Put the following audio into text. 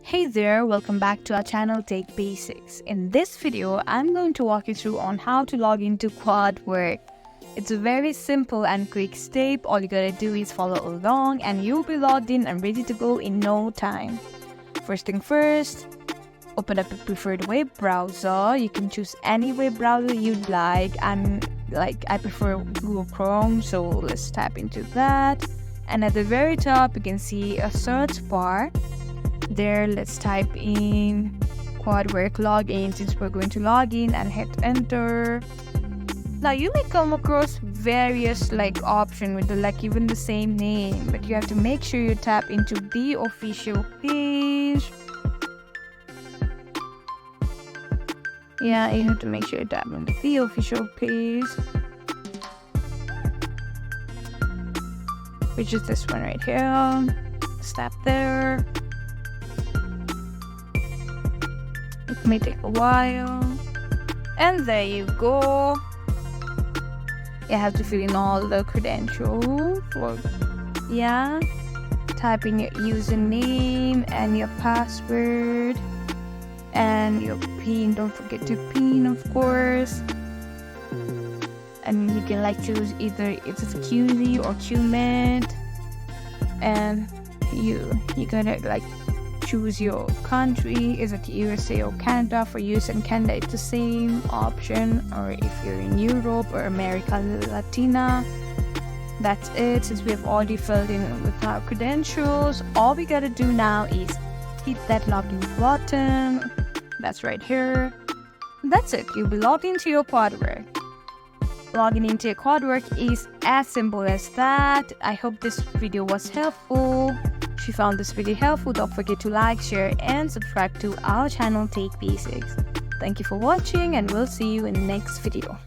Hey there, welcome back to our channel Tech Basics. In this video, I'm going to walk you through on how to log into QuadWork. It's a very simple and quick step. All you gotta do is follow along and you'll be logged in and ready to go in no time. First thing first, open up your preferred web browser. You can choose any web browser you'd like. I prefer Google Chrome, so let's tap into that. And at the very top, you can see a search bar. There, let's type in QuadWork login since we're going to log in and hit enter. Now you may come across various options with even the same name, but you have to make sure you tap into the official page. Yeah, you have to make sure you tap into the official page, which is this one right here. Just tap there. It may take a while, and there you go. You have to fill in all the credentials. Type in your username and your password and your PIN. Don't forget to PIN, of course. And you can choose either if it's QZ or QMint, and you gotta choose your country. Is it USA or Canada? For US and Canada, it's the same option. Or if you're in Europe or America Latina, that's it. Since we have already filled in with our credentials, all we gotta do now is hit that login button. That's right here. That's it. You'll be logged into your QuadWork. Logging into your QuadWork is as simple as that. I hope this video was helpful. If you found this video helpful, don't forget to like, share, and subscribe to our channel Tech Basics. Thank you for watching, and we'll see you in the next video.